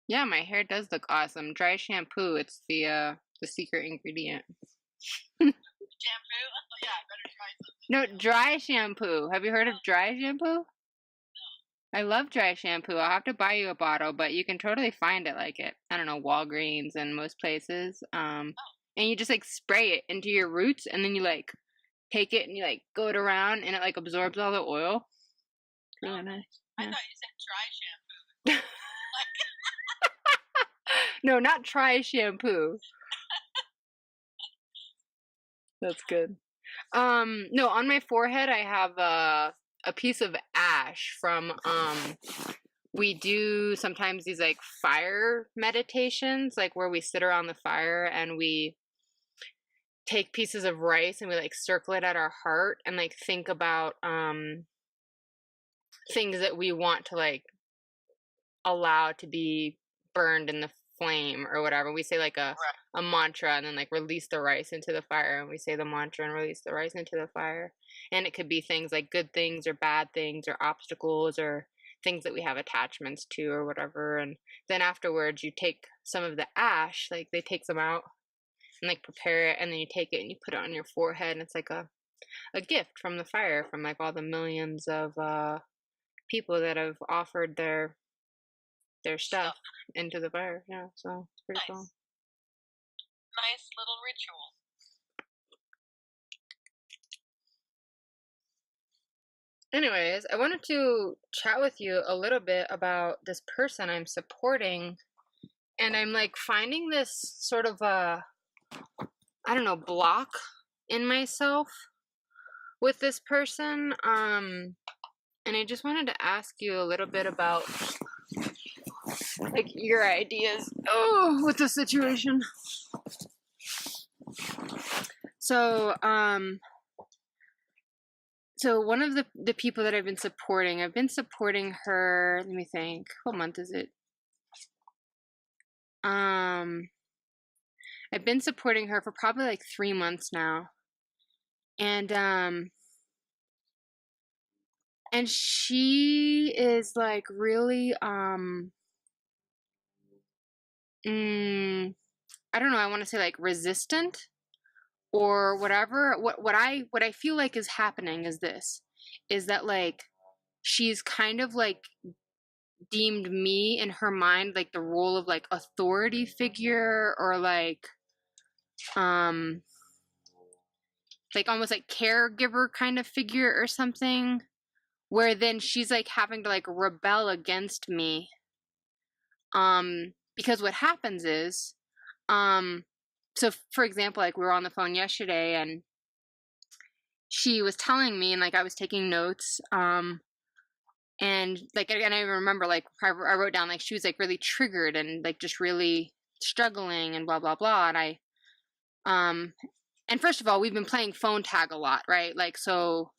Yeah, my hair does look awesome. Dry shampoo, it's the secret ingredient. Shampoo? Oh, yeah, I better try some then. No, dry shampoo. Have you heard of Oh, dry shampoo? no. I love dry shampoo. I'll have to buy you a bottle, but you can totally find it like at, I don't know, Walgreens and most places. Oh, And you just like spray it into your roots and then you like take it and you like go it around and it like absorbs all the oil. It's oh, really nice. nice. I Yeah. thought you said dry shampoo. Like, No, not try shampoo. That's good. No, on my forehead I have a piece of ash from we do sometimes these like fire meditations, like where we sit around the fire and we take pieces of rice and we like circle it at our heart and like think about things that we want to like allow to be burned in the flame or whatever. We say like right. a mantra and then like release the rice into the fire and we say the mantra and release the rice into the fire. And it could be things like good things or bad things or obstacles or things that we have attachments to or whatever. And then afterwards you take some of the ash, like they take some out and like prepare it and then you take it and you put it on your forehead and it's like a gift from the fire from like all the millions of people that have offered their stuff Stuff. into the fire. Yeah, so it's pretty cool. Nice. Nice little ritual. Anyways, I wanted to chat with you a little bit about this person I'm supporting, and I'm like finding this sort of I don't know, block in myself with this person. And I just wanted to ask you a little bit about like your ideas with the situation. So, so one of the people that I've been supporting her, let me think, what month is it? I've been supporting her for probably like 3 months now. And she is like really I don't know, I want to say like resistant or whatever. What I feel like is happening is this, is that like she's kind of like deemed me in her mind like the role of like authority figure or um like almost like caregiver kind of figure or something, where then she's like having to like rebel against me because what happens is so for example, like we were on the phone yesterday and she was telling me and like I was taking notes and like and I remember like I wrote down like she was like really triggered and like just really struggling and blah blah blah. And first of all, we've been playing phone tag a lot, right? Like, so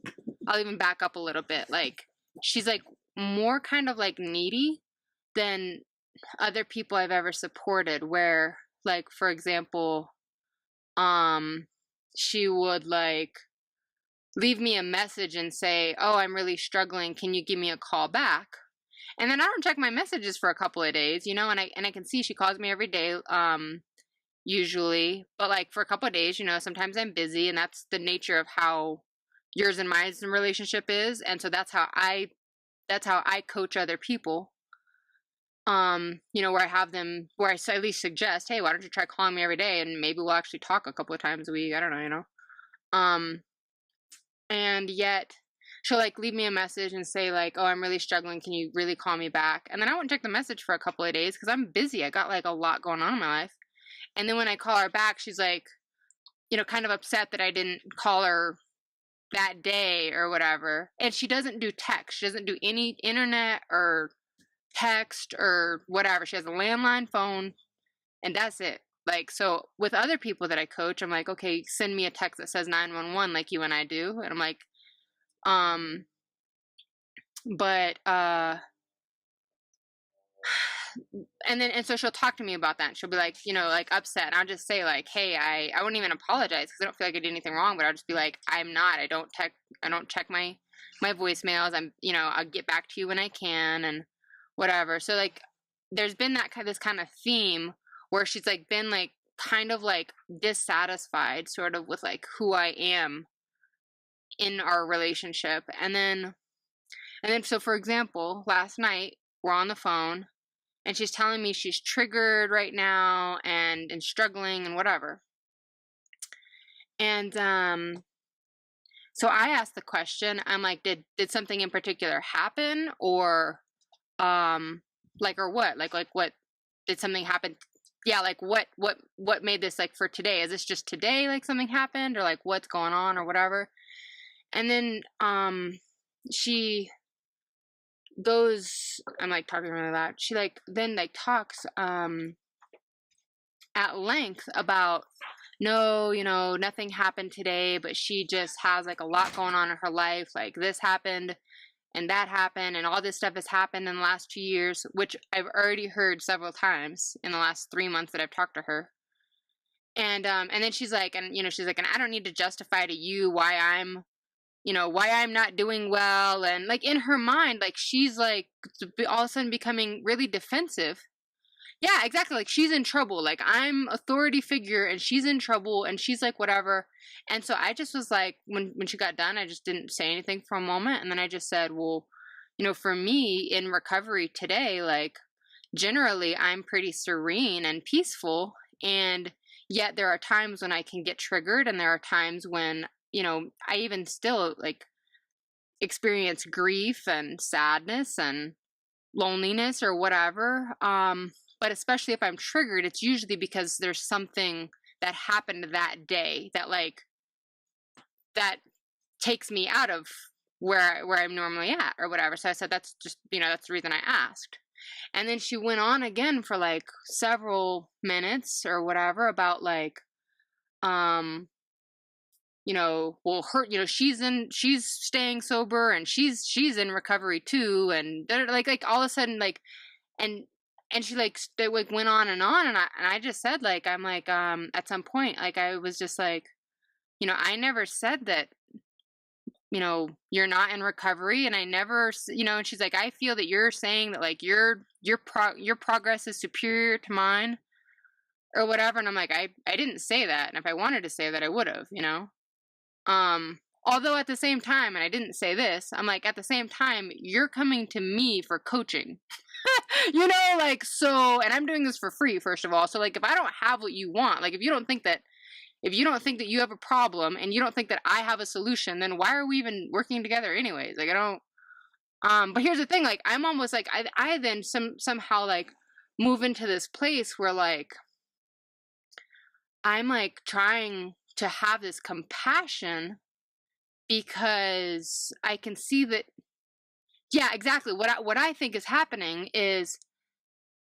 I'll even back up a little bit. Like, she's like more kind of like needy than other people I've ever supported, where like for example, she would like leave me a message and say, "Oh, I'm really struggling. Can you give me a call back?" And then I don't check my messages for a couple of days, you know, and I can see she calls me every day, usually, but like for a couple of days, you know, sometimes I'm busy, and that's the nature of how yours and my relationship is, and so that's how I coach other people. You know, where I have them, where I at least suggest, hey, why don't you try calling me every day, and maybe we'll actually talk a couple of times a week. I don't know, you know. Um, and yet she'll like leave me a message and say like, oh, I'm really struggling, can you really call me back? And then I won't check the message for a couple of days because I'm busy, I got like a lot going on in my life. And then when I call her back, she's like, you know, kind of upset that I didn't call her that day or whatever. And she doesn't do text, she doesn't do any internet or text or whatever. She has a landline phone and that's it. Like, so with other people that I coach, I'm like, okay, send me a text that says 911 like you and I do. And I'm like, um, but and so she'll talk to me about that. And she'll be like, you know, like upset. And I'll just say like, hey, I wouldn't even apologize because I don't feel like I did anything wrong. But I'll just be like, I don't check my voicemails. I'm, you know, I'll get back to you when I can and whatever. So like there's been this kind of theme where she's like been like kind of like dissatisfied sort of with like who I am in our relationship. And then so for example, last night we're on the phone and she's telling me she's triggered right now and struggling and whatever. And so I asked the question, I'm like, did something in particular happen, or like, or what? Like what did something happen? Yeah, like what made this like for today? Is this just today like something happened, or like what's going on or whatever? And then she goes, I'm like talking really loud. She like then like talks at length about, no, you know, nothing happened today, but she just has like a lot going on in her life. Like this happened and that happened and all this stuff has happened in the last 2 years, which I've already heard several times in the last 3 months that I've talked to her. And then she's like, and she's like, and I don't need to justify to you why I'm not doing well. And like in her mind, like she's like all of a sudden becoming really defensive. Yeah, exactly. Like she's in trouble. Like I'm authority figure and she's in trouble and she's like whatever. And so I just was like, when she got done, I just didn't say anything for a moment. And then I just said, well, for me in recovery today, like generally I'm pretty serene and peaceful. And yet there are times when I can get triggered, and there are times when, I even still like experience grief and sadness and loneliness or whatever. But especially if I'm triggered, it's usually because there's something that happened that day that takes me out of where I'm normally at or whatever. So I said, that's just, that's the reason I asked. And then she went on again for like several minutes or whatever about like, well, her, she's staying sober and she's in recovery too. And like all of a sudden, like, and she like went on and on. And I just said, like, I'm like, at some point, like, I was just like, I never said that, you're not in recovery. And I never, and she's like, I feel that you're saying that like your progress is superior to mine or whatever. And I'm like, I didn't say that. And if I wanted to say that, I would have, although at the same time, and I didn't say this, I'm like, at the same time, you're coming to me for coaching, like, so, and I'm doing this for free, first of all. So like, if I don't have what you want, like, if you don't think that you have a problem and you don't think that I have a solution, then why are we even working together anyways? Like, I don't, but here's the thing, like, I'm almost like, I then somehow like move into this place where like, I'm like trying to have this compassion because I can see that, yeah, exactly. What I think is happening is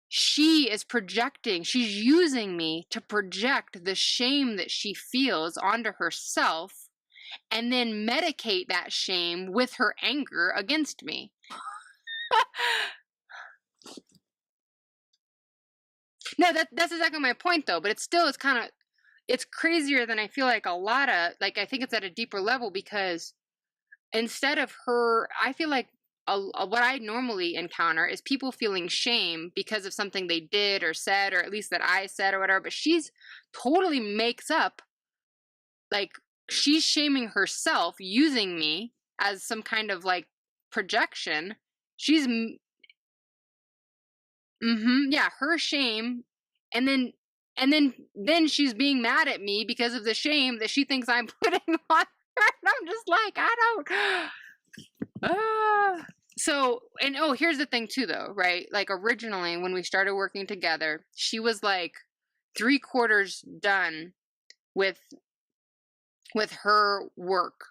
she is projecting, she's using me to project the shame that she feels onto herself and then medicate that shame with her anger against me. No, that's exactly my point though, but it's crazier than I feel like a lot of, like, I think it's at a deeper level because instead of her, I feel like what I normally encounter is people feeling shame because of something they did or said, or at least that I said or whatever, but she's totally makes up, like, she's shaming herself using me as some kind of like projection. She's, yeah, her shame. And then she's being mad at me because of the shame that she thinks I'm putting on her. And I'm just like, I don't. So, and here's the thing too, though, right? Like originally when we started working together, she was like 3/4 done with her work.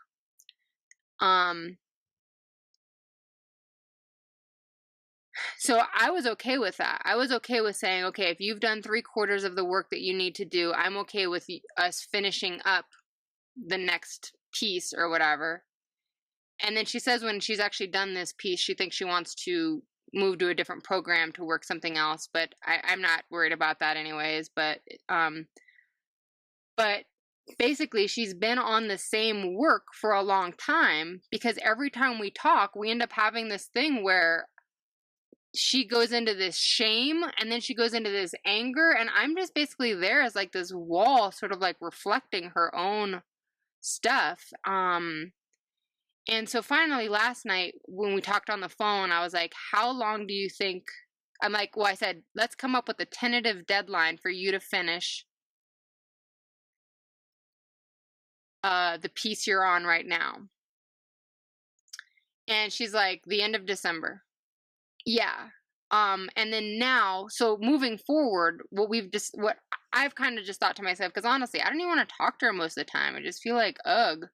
So I was okay with that. I was okay with saying, okay, if you've done 3/4 of the work that you need to do, I'm okay with us finishing up the next piece or whatever. And then she says when she's actually done this piece, she thinks she wants to move to a different program to work something else. But I'm not worried about that anyways. But basically she's been on the same work for a long time because every time we talk, we end up having this thing where she goes into this shame, and then she goes into this anger, and I'm just basically there as like this wall, sort of like reflecting her own stuff. And so finally last night when we talked on the phone, I was like, how long do you think? I'm like, well, I said, let's come up with a tentative deadline for you to finish the piece you're on right now. And she's like, the end of December. Yeah. And then now, so moving forward, what I've kind of just thought to myself, because honestly, I don't even want to talk to her most of the time. I just feel like, ugh.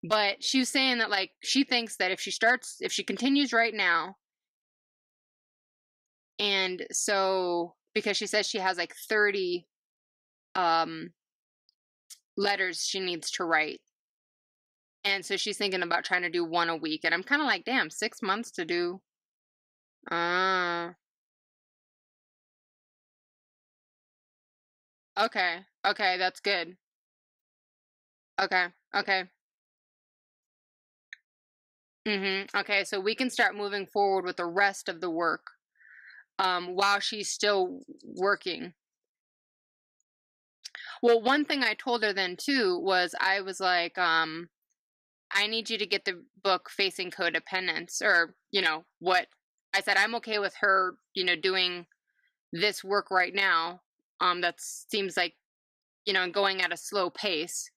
But she was saying that like she thinks that if she continues right now, and so because she says she has like 30 letters she needs to write. And so she's thinking about trying to do one a week. And I'm kind of like, damn, 6 months to do. Okay. Okay, that's good. Okay. Okay. Okay, so we can start moving forward with the rest of the work while she's still working. Well, one thing I told her then too was I was like, I need you to get the book Facing Codependence, or, what I said, I'm okay with her, doing this work right now. That seems like, going at a slow pace.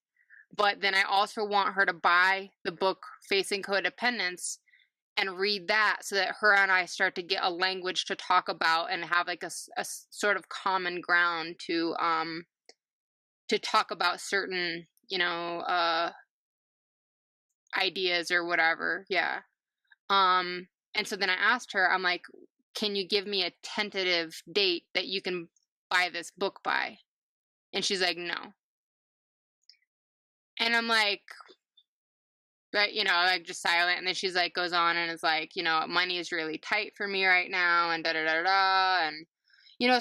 But then I also want her to buy the book Facing Codependence and read that so that her and I start to get a language to talk about and have like a sort of common ground to talk about certain, ideas or whatever. Yeah. And so then I asked her, I'm like, can you give me a tentative date that you can buy this book by? And she's like, no. And I'm like, but like just silent. And then she's like, goes on and is like, money is really tight for me right now, and da da da da. And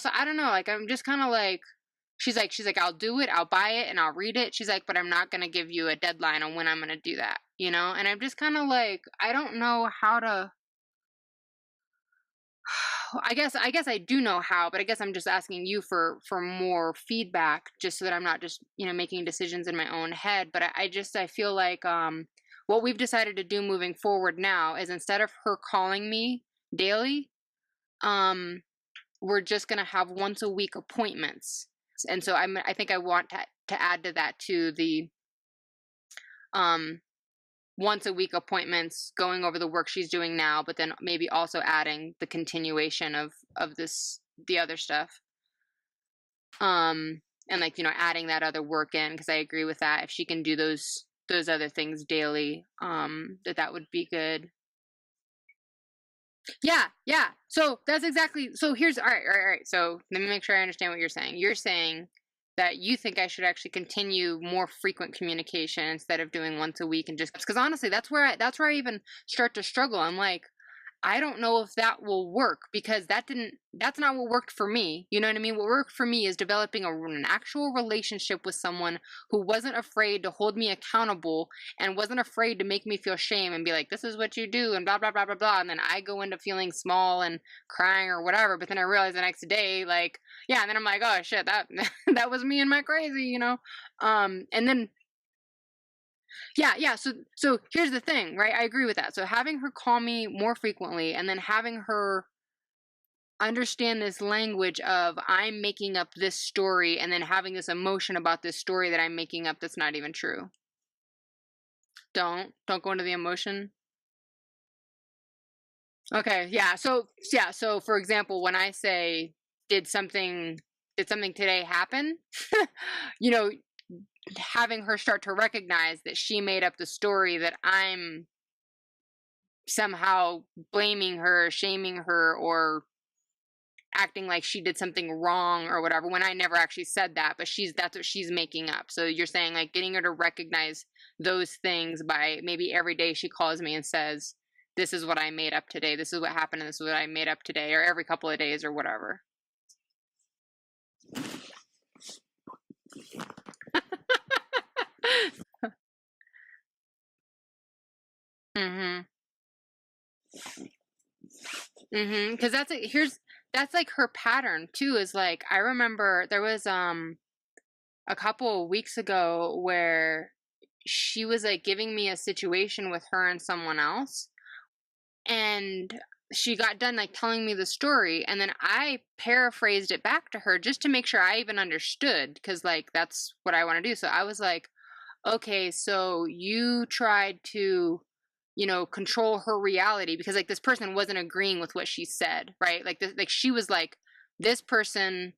so I don't know, like I'm just kind of like, she's like, I'll do it, I'll buy it, and I'll read it. She's like, but I'm not gonna give you a deadline on when I'm gonna do that, And I'm just kind of like, I don't know how to. I guess I do know how, but I guess I'm just asking you for more feedback, just so that I'm not just making decisions in my own head. But I feel like what we've decided to do moving forward now is, instead of her calling me daily, we're just gonna have once a week appointments. And so I think I want to add to that too, the once a week appointments, going over the work she's doing now, but then maybe also adding the continuation of the other stuff. And like, adding that other work in, because I agree with that. If she can do those other things daily, that would be good. Yeah. So that's exactly, so here's, all right. So let me make sure I understand what you're saying. You're saying that you think I should actually continue more frequent communication instead of doing once a week, and just, because honestly, that's where I even start to struggle. I'm like, I don't know if that will work, because that's not what worked for me. You know what I mean? What worked for me is developing an actual relationship with someone who wasn't afraid to hold me accountable and wasn't afraid to make me feel shame and be like, this is what you do, and blah, blah, blah, blah, blah. And then I go into feeling small and crying or whatever. But then I realize the next day, like, yeah. And then I'm like, oh shit, that, that was me and my crazy, and then, yeah. So here's the thing, right? I agree with that. So having her call me more frequently, and then having her understand this language of, I'm making up this story, and then having this emotion about this story that I'm making up that's not even true. Don't go into the emotion. Okay, yeah. So for example, when I say, did something today happen? you know, Having her start to recognize that she made up the story, that I'm somehow blaming her, shaming her, or acting like she did something wrong or whatever, when I never actually said that, but that's what she's making up. So you're saying, like, getting her to recognize those things by maybe every day she calls me and says, this is what I made up today, this is what happened, and this is what I made up today, or every couple of days or whatever. Because that's like her pattern too. Is like I remember there was a couple of weeks ago where she was like giving me a situation with her and someone else, and she got done like telling me the story, and then I paraphrased it back to her just to make sure I even understood, because like that's what I want to do. So I was like, okay, so you tried to, control her reality because like this person wasn't agreeing with what she said, right? Like this, like she was like, this person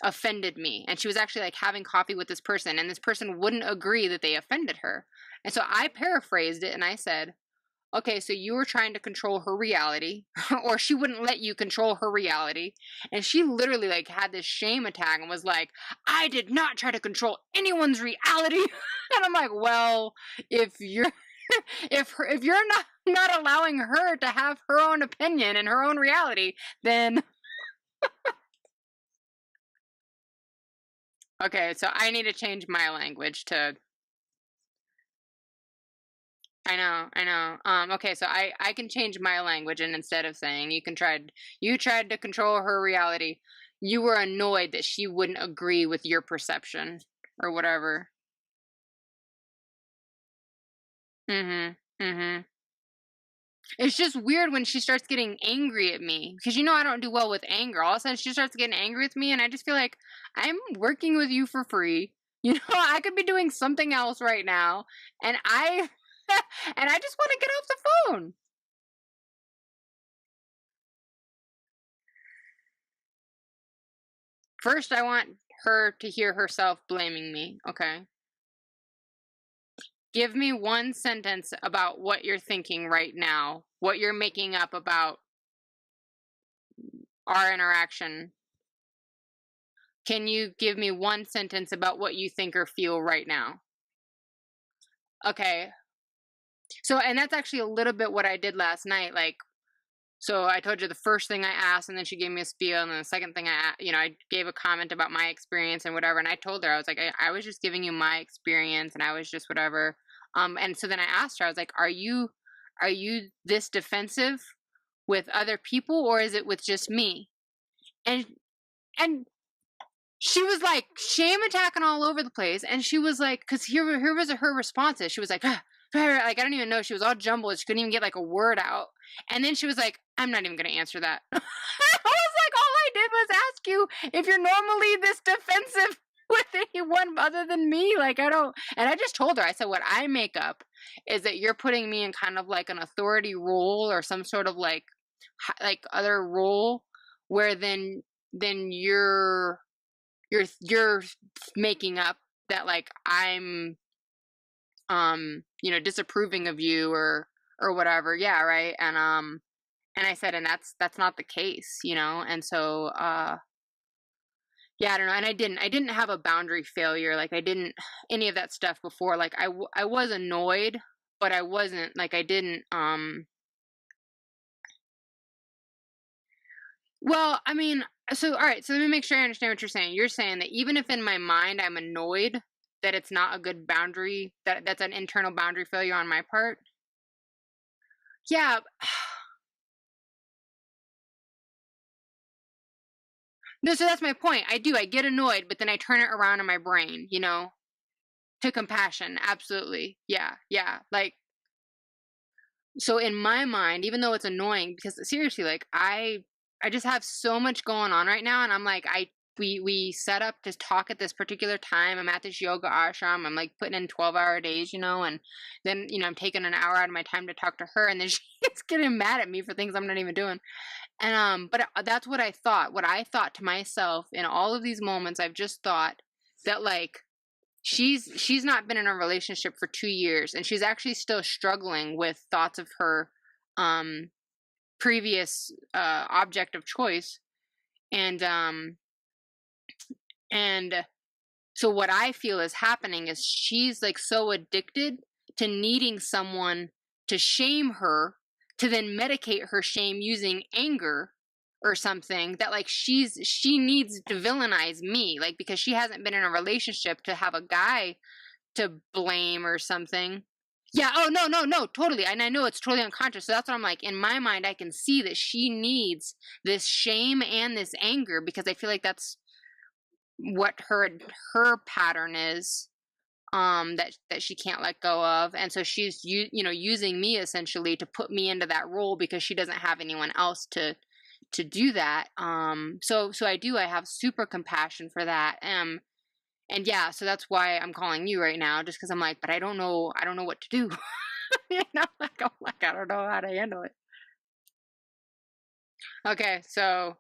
offended me, and she was actually like having coffee with this person, and this person wouldn't agree that they offended her. And so I paraphrased it and I said, okay, so you were trying to control her reality, or she wouldn't let you control her reality. And she literally like had this shame attack and was like, I did not try to control anyone's reality. And I'm like, well, if you're if you're not allowing her to have her own opinion and her own reality, then okay, so I need to change my language to I know. Okay, so I can change my language, and instead of saying you tried to control her reality, you were annoyed that she wouldn't agree with your perception or whatever. Mhm. Mhm. It's just weird when she starts getting angry at me because I don't do well with anger. All of a sudden she starts getting angry with me, and I just feel like I'm working with you for free. I could be doing something else right now, and I and I just want to get off the phone. First, I want her to hear herself blaming me. Okay. Give me one sentence about what you're thinking right now, what you're making up about our interaction. Can you give me one sentence about what you think or feel right now? Okay. So, and that's actually a little bit what I did last night. Like, so I told you the first thing I asked, and then she gave me a spiel, and then the second thing I gave a comment about my experience and whatever, and I told her, I was like, I was just giving you my experience, and I was just whatever. And so then I asked her, I was like, are you this defensive with other people, or is it with just me? And and she was like shame attacking all over the place, and she was like, because here was her responses. She was like, like I don't even know. She was all jumbled. She couldn't even get like a word out. And then she was like, I'm not even going to answer that. I was like, all I did was ask you if you're normally this defensive with anyone other than me. Like, I don't. And I just told her, I said, what I make up is that you're putting me in kind of like an authority role or some sort of like other role where then you're making up that like I'm disapproving of you or whatever. Yeah, right. And I said, and that's not the case, and so yeah, I don't know. And I didn't have a boundary failure. Like I didn't any of that stuff before. Like I was annoyed, but I wasn't like I didn't well, I mean, so all right, so let me make sure I understand what you're saying. You're saying that even if in my mind I'm annoyed that it's not a good boundary, that's an internal boundary failure on my part. Yeah. No, so that's my point. I get annoyed, but then I turn it around in my brain, to compassion. Absolutely. Yeah. Yeah. Like so in my mind, even though it's annoying, because seriously, like I just have so much going on right now, and I'm like we set up to talk at this particular time. I'm at this yoga ashram. I'm like putting in 12-hour days, and then I'm taking an hour out of my time to talk to her, and then she's getting mad at me for things I'm not even doing. And but that's what I thought. What I thought to myself in all of these moments, I've just thought that like she's not been in a relationship for 2 years, and she's actually still struggling with thoughts of her um previous object of choice. And um and so what I feel is happening is she's like so addicted to needing someone to shame her, to then medicate her shame using anger or something, that like she needs to villainize me, like because she hasn't been in a relationship to have a guy to blame or something. Yeah, oh, no, no, no, totally, and I know it's totally unconscious, so that's what I'm like, in my mind, I can see that she needs this shame and this anger because I feel like that's what her pattern is, that she can't let go of, and so she's using me essentially to put me into that role because she doesn't have anyone else to do that. So I have super compassion for that. And yeah, so that's why I'm calling you right now, just because I'm like, but I don't know what to do. I don't know how to handle it. Okay, so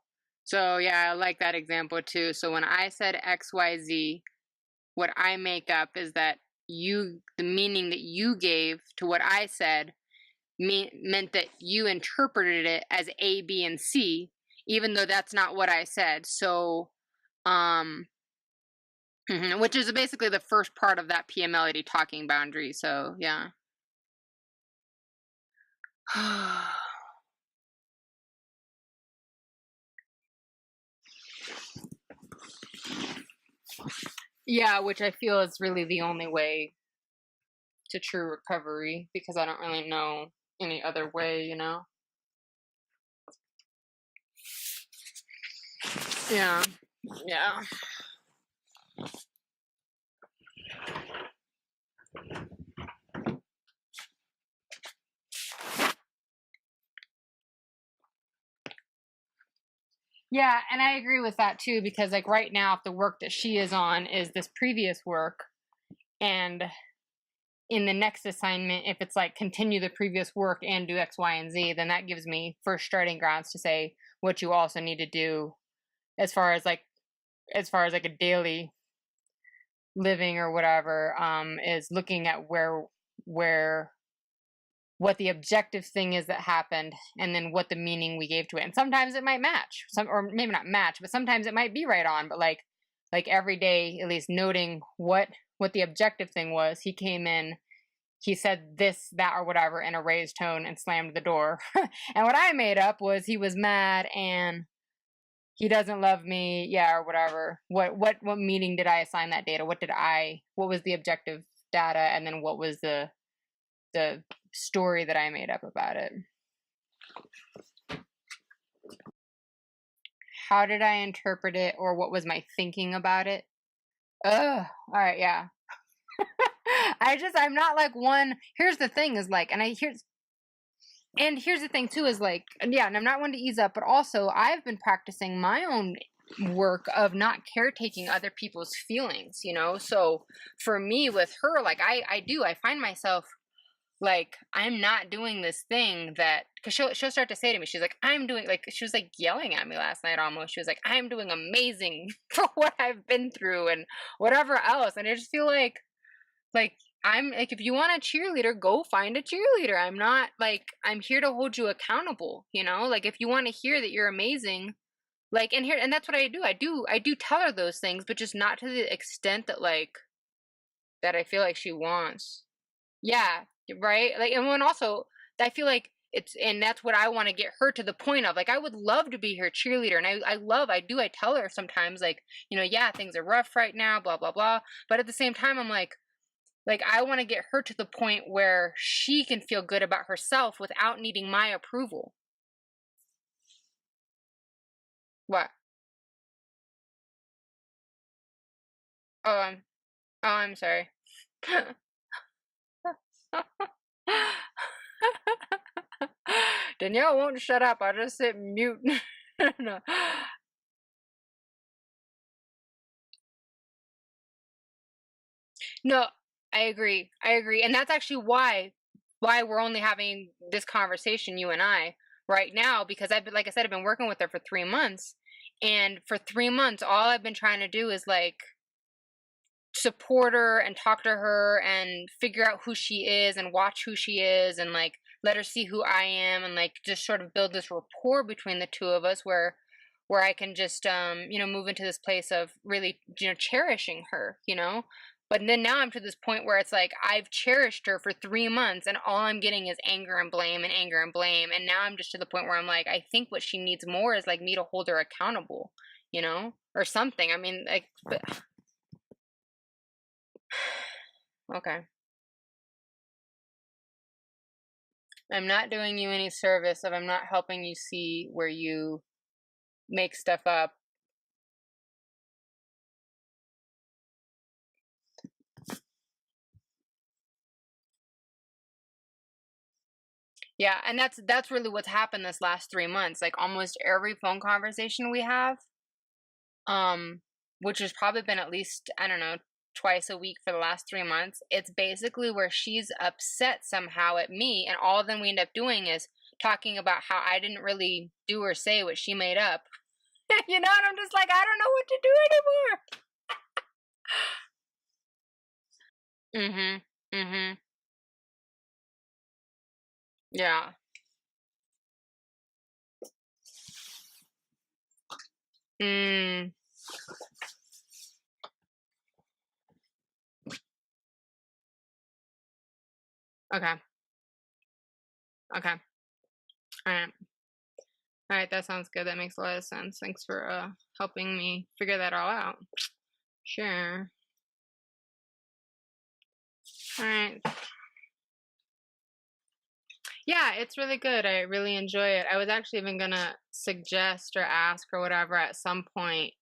yeah, I like that example too. So when I said XYZ, what I make up is that the meaning that you gave to what I said meant that you interpreted it as A, B, and C, even though that's not what I said. So, um, which is basically the first part of that PMLity talking boundary. So, yeah. Yeah, which I feel is really the only way to true recovery because I don't really know any other way. Yeah. Yeah. Yeah, and I agree with that too because like right now if the work that she is on is this previous work and in the next assignment if it's like continue the previous work and do X, Y, and Z, then that gives me first starting grounds to say what you also need to do as far as like a daily living or whatever, is looking at where what the objective thing is that happened and then what the meaning we gave to it. And sometimes it might match, or maybe not match, but sometimes it might be right on. But like every day, at least noting what the objective thing was. He came in, he said this, that, or whatever in a raised tone and slammed the door. And what I made up was he was mad and he doesn't love me, yeah, or whatever. What meaning did I assign that data? What was the objective data, and then what was the story that I made up about it? How did I interpret it, or what was my thinking about it? Ugh. All right, yeah. I'm not like one. Here's the thing is like, here's the thing too is like, yeah, and I'm not one to ease up, but also I've been practicing my own work of not caretaking other people's feelings. So for me with her, like I find myself like I'm not doing this thing that because she'll start to say to me, she's like, I'm doing like she was like yelling at me last night almost. She was like, I'm doing amazing for what I've been through and whatever else. And I just feel like I'm like, if you want a cheerleader, go find a cheerleader. I'm not like I'm here to hold you accountable. Like if you want to hear that you're amazing, like and that's what I do. I do tell her those things, but just not to the extent that I feel like she wants. Yeah, right? Like and when also I feel like and that's what I want to get her to the point of. Like I would love to be her cheerleader and I tell her sometimes like, yeah, things are rough right now, blah blah blah. But at the same time I'm like I want to get her to the point where she can feel good about herself without needing my approval. What? Oh, I'm sorry. Danielle won't shut up. I'll just sit mute. No. No, I agree. I agree. And that's actually why we're only having this conversation, you and I, right now, because like I said, I've been working with her for 3 months. And for 3 months, all I've been trying to do is like support her and talk to her and figure out who she is and watch who she is and like let her see who I am and like just sort of build this rapport between the two of us where I can just move into this place of really cherishing her. But then now I'm to this point where it's like I've cherished her for 3 months and all I'm getting is anger and blame and anger and blame, and now I'm just to the point where I'm like I think what she needs more is like me to hold her accountable, or something. I mean, like, but okay. I'm not doing you any service if I'm not helping you see where you make stuff up. Yeah, and that's really what's happened this last 3 months. Like almost every phone conversation we have, um, which has probably been at least, I don't know, twice a week for the last 3 months, it's basically where she's upset somehow at me, and all then we end up doing is talking about how I didn't really do or say what she made up. You know, and I'm just like, I don't know what to do anymore. Mhm. Mhm. Yeah. Mm. Okay. Okay. All right. All right, that sounds good. That makes a lot of sense. Thanks for helping me figure that all out. Sure. All right. Yeah, it's really good. I really enjoy it. I was actually even gonna suggest or ask or whatever at some point,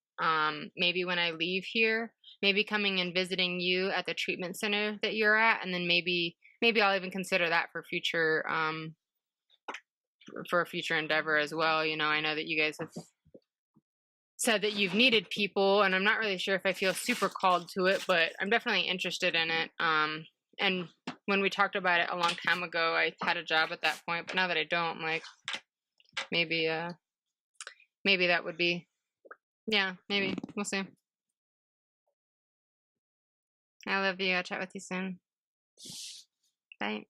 maybe when I leave here, maybe coming and visiting you at the treatment center that you're at, and then maybe I'll even consider that for a future endeavor as well. You know, I know that you guys have said that you've needed people, and I'm not really sure if I feel super called to it, but I'm definitely interested in it. And when we talked about it a long time ago, I had a job at that point, but now that I don't, I'm like, maybe, maybe that would be, yeah, maybe we'll see. I love you. I'll chat with you soon. Bye.